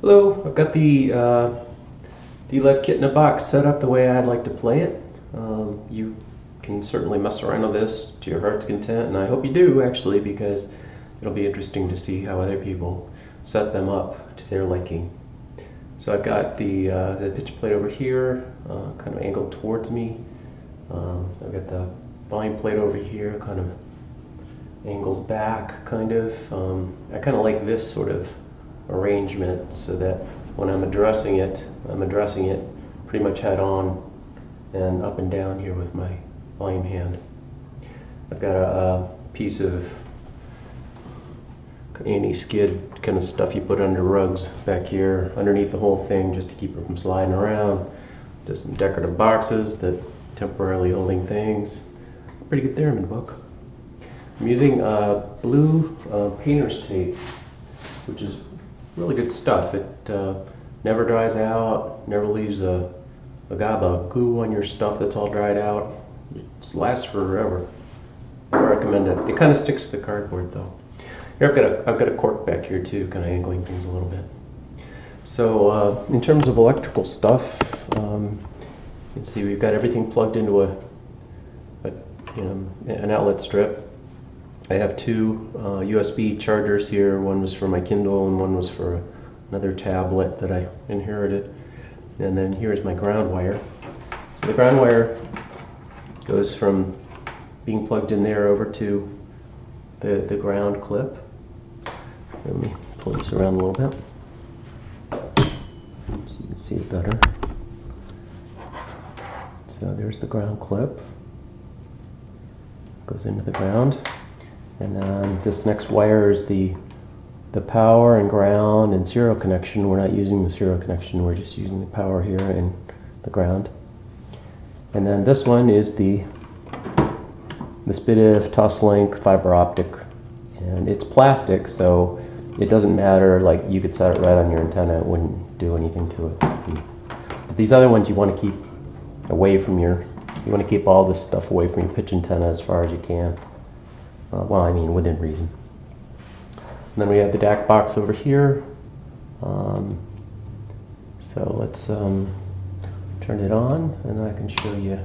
Hello, I've got the D-Lev kit in a box set up the way I'd like to play it. You can certainly mess around with this to your heart's content, and I hope you do actually, because it'll be interesting to see how other people set them up to their liking. So I've got the pitch plate over here, kind of angled towards me. I've got the volume plate over here, kind of angled back, kind of. I kind of like this sort of arrangement so that when I'm addressing it pretty much head on and up and down here with my volume hand. I've got a piece of anti-skid kind of stuff you put under rugs back here underneath the whole thing just to keep it from sliding around. Just some decorative boxes that temporarily holding things. Pretty good Theremin book. I'm using blue painter's tape, which is really good stuff. It never dries out, never leaves a gob of goo on your stuff that's all dried out. It just lasts forever. I recommend it. It kind of sticks to the cardboard though. Here I've got a cork back here too, kind of angling things a little bit. So in terms of electrical stuff, you can see we've got everything plugged into an outlet strip. I have two USB chargers here. One was for my Kindle and one was for another tablet that I inherited. And then here's my ground wire. So the ground wire goes from being plugged in there over to the ground clip. Let me pull this around a little bit so you can see it better. So there's the ground clip. Goes into the ground. And then this next wire is the power and ground and serial connection. We're not using the serial connection, we're just using the power here and the ground. And then this one is the SPDIF Toslink fiber optic. And it's plastic, so it doesn't matter, like you could set it right on your antenna, it wouldn't do anything to it. But these other ones you want to keep away from you want to keep all this stuff away from your pitch antenna as far as you can. Well, I mean, within reason. And then we have the DAC box over here. So let's turn it on, and I can show you.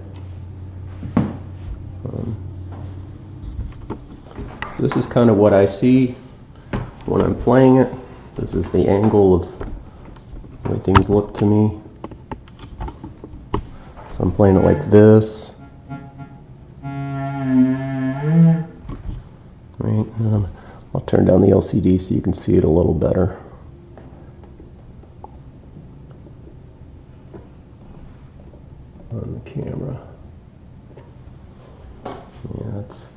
So this is kind of what I see when I'm playing it. This is the angle of the way things look to me. So I'm playing it like this. Right, I'll turn down the LCD so you can see it a little better. On the camera. Yeah, it's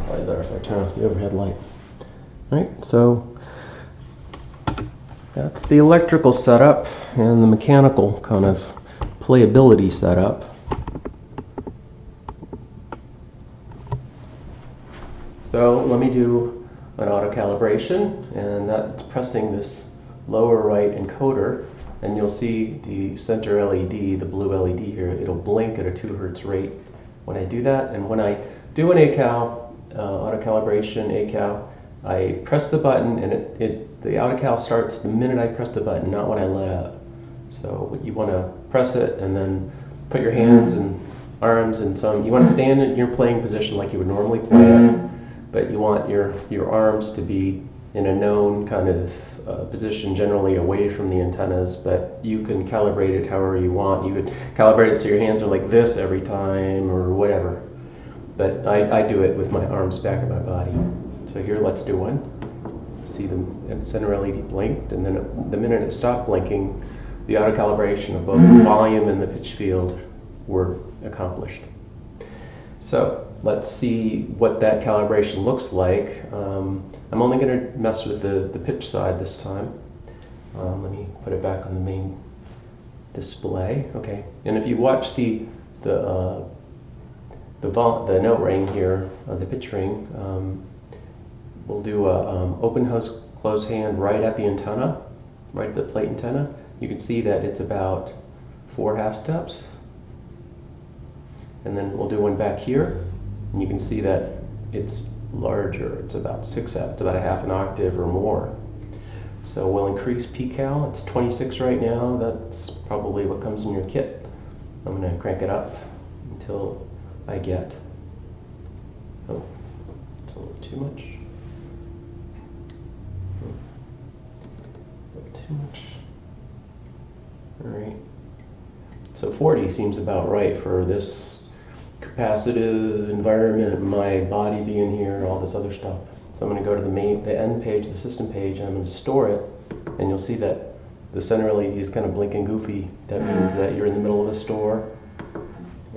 probably better if I turn off the overhead light. Right, so that's the electrical setup and the mechanical kind of playability setup. So let me do an auto calibration, and that's pressing this lower right encoder, and you'll see the center LED, the blue LED here, it'll blink at a 2 Hz rate when I do that. And when I do an ACAL, auto calibration ACAL, I press the button and the ACAL starts the minute I press the button, not when I let up. So you want to press it and then put your hands and arms and you want to stand in your playing position like you would normally play it. But you want your arms to be in a known kind of position, generally away from the antennas, but you can calibrate it however you want. You could calibrate it so your hands are like this every time or whatever. But I do it with my arms back of my body. So here, let's do one. See the center LED blinked, and then the minute it stopped blinking, the auto calibration of both the volume and the pitch field were accomplished. So let's see what that calibration looks like. I'm only going to mess with the pitch side this time. Let me put it back on the main display. Okay, and if you watch the note ring here, the pitch ring, we'll do a open house close hand right at the antenna, right at the plate antenna. You can see that it's about 4 half steps. And then we'll do one back here, and you can see that it's larger. It's about 6F. It's about a half an octave or more. So we'll increase pCal. It's 26 right now. That's probably what comes in your kit. I'm going to crank it up until I get, oh, it's a little too much. A little too much. All right. So 40 seems about right for this capacitive environment, my body being here, all this other stuff. So I'm going to go to the end page, the system page, and I'm going to store it, and you'll see that the center LED is kind of blinking goofy. That means that you're in the middle of a store,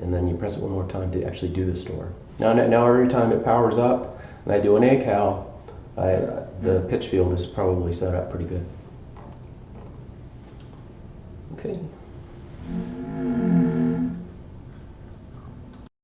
and then you press it one more time to actually do the store. Now every time it powers up and I do an ACAL, the pitch field is probably set up pretty good. Okay.